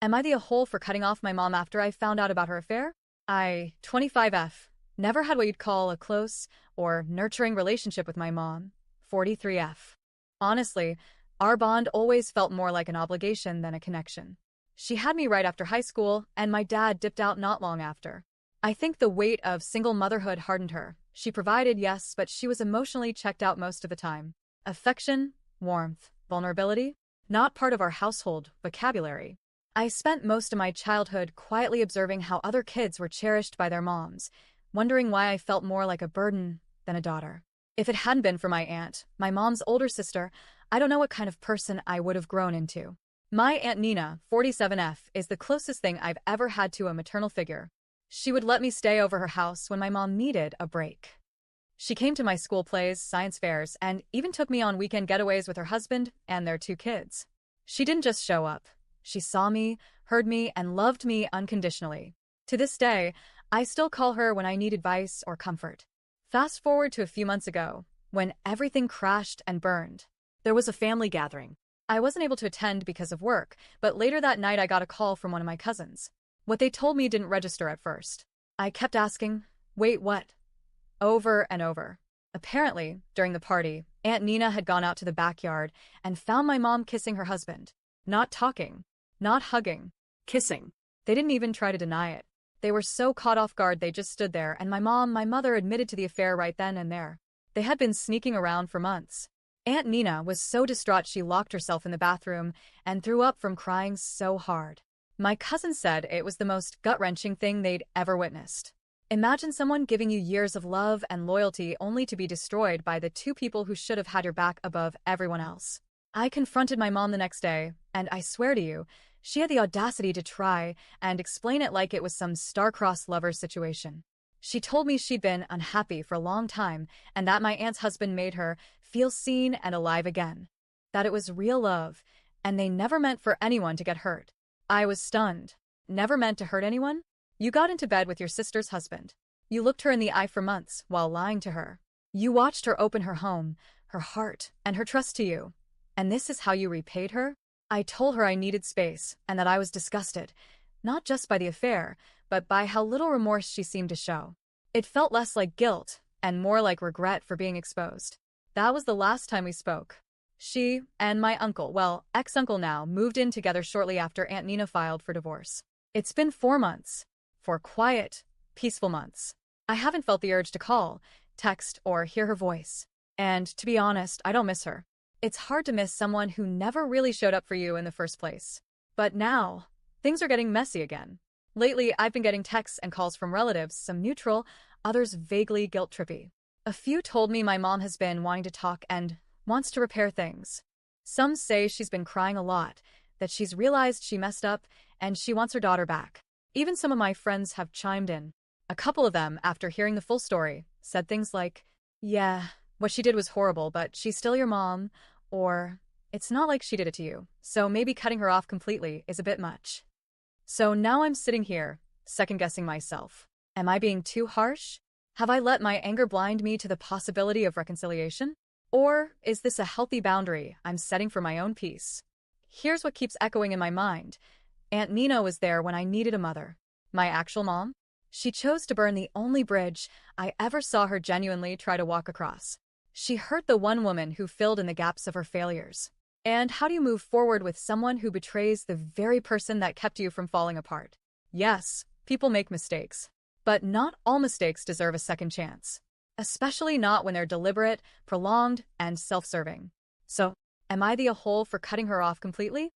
Am I the a-hole for cutting off my mom after I found out about her affair? 25F. Never had what you'd call a close or nurturing relationship with my mom. 43F. Honestly, our bond always felt more like an obligation than a connection. She had me right after high school, and my dad dipped out not long after. I think the weight of single motherhood hardened her. She provided, yes, but she was emotionally checked out most of the time. Affection, warmth, vulnerability, not part of our household vocabulary. I spent most of my childhood quietly observing how other kids were cherished by their moms, wondering why I felt more like a burden than a daughter. If it hadn't been for my aunt, my mom's older sister, I don't know what kind of person I would have grown into. My Aunt Nina, 47F, is the closest thing I've ever had to a maternal figure. She would let me stay over her house when my mom needed a break. She came to my school plays, science fairs, and even took me on weekend getaways with her husband and their 2 kids. She didn't just show up. She saw me, heard me, and loved me unconditionally. To this day, I still call her when I need advice or comfort. Fast forward to a few months ago, when everything crashed and burned. There was a family gathering. I wasn't able to attend because of work, but later that night I got a call from one of my cousins. What they told me didn't register at first. I kept asking, wait, what? Over and over. Apparently, during the party, Aunt Nina had gone out to the backyard and found my mom kissing her husband. Not talking. Not hugging. Kissing. They didn't even try to deny it. They were so caught off guard they just stood there, and my mother admitted to the affair right then and there. They had been sneaking around for months. Aunt Nina was so distraught she locked herself in the bathroom and threw up from crying so hard. My cousin said it was the most gut-wrenching thing they'd ever witnessed. Imagine someone giving you years of love and loyalty only to be destroyed by the 2 people who should have had your back above everyone else. I confronted my mom the next day, and I swear to you, she had the audacity to try and explain it like it was some star-crossed lover situation. She told me she'd been unhappy for a long time and that my aunt's husband made her feel seen and alive again. That it was real love, and they never meant for anyone to get hurt. I was stunned. Never meant to hurt anyone? You got into bed with your sister's husband. You looked her in the eye for months while lying to her. You watched her open her home, her heart, and her trust to you. And this is how you repaid her? I told her I needed space and that I was disgusted, not just by the affair, but by how little remorse she seemed to show. It felt less like guilt and more like regret for being exposed. That was the last time we spoke. She and my uncle, well, ex-uncle now, moved in together shortly after Aunt Nina filed for divorce. It's been 4 months. 4 quiet, peaceful months. I haven't felt the urge to call, text, or hear her voice. And to be honest, I don't miss her. It's hard to miss someone who never really showed up for you in the first place. But now, things are getting messy again. Lately, I've been getting texts and calls from relatives, some neutral, others vaguely guilt-trippy. A few told me my mom has been wanting to talk and wants to repair things. Some say she's been crying a lot, that she's realized she messed up, and she wants her daughter back. Even some of my friends have chimed in. A couple of them, after hearing the full story, said things like, yeah, what she did was horrible, but she's still your mom, or it's not like she did it to you, so maybe cutting her off completely is a bit much. So now I'm sitting here, second-guessing myself. Am I being too harsh? Have I let my anger blind me to the possibility of reconciliation? Or is this a healthy boundary I'm setting for my own peace? Here's what keeps echoing in my mind. Aunt Nina was there when I needed a mother. My actual mom? She chose to burn the only bridge I ever saw her genuinely try to walk across. She hurt the one woman who filled in the gaps of her failures. And how do you move forward with someone who betrays the very person that kept you from falling apart? Yes, people make mistakes. But not all mistakes deserve a second chance. Especially not when they're deliberate, prolonged, and self-serving. So, am I the a-hole for cutting her off completely?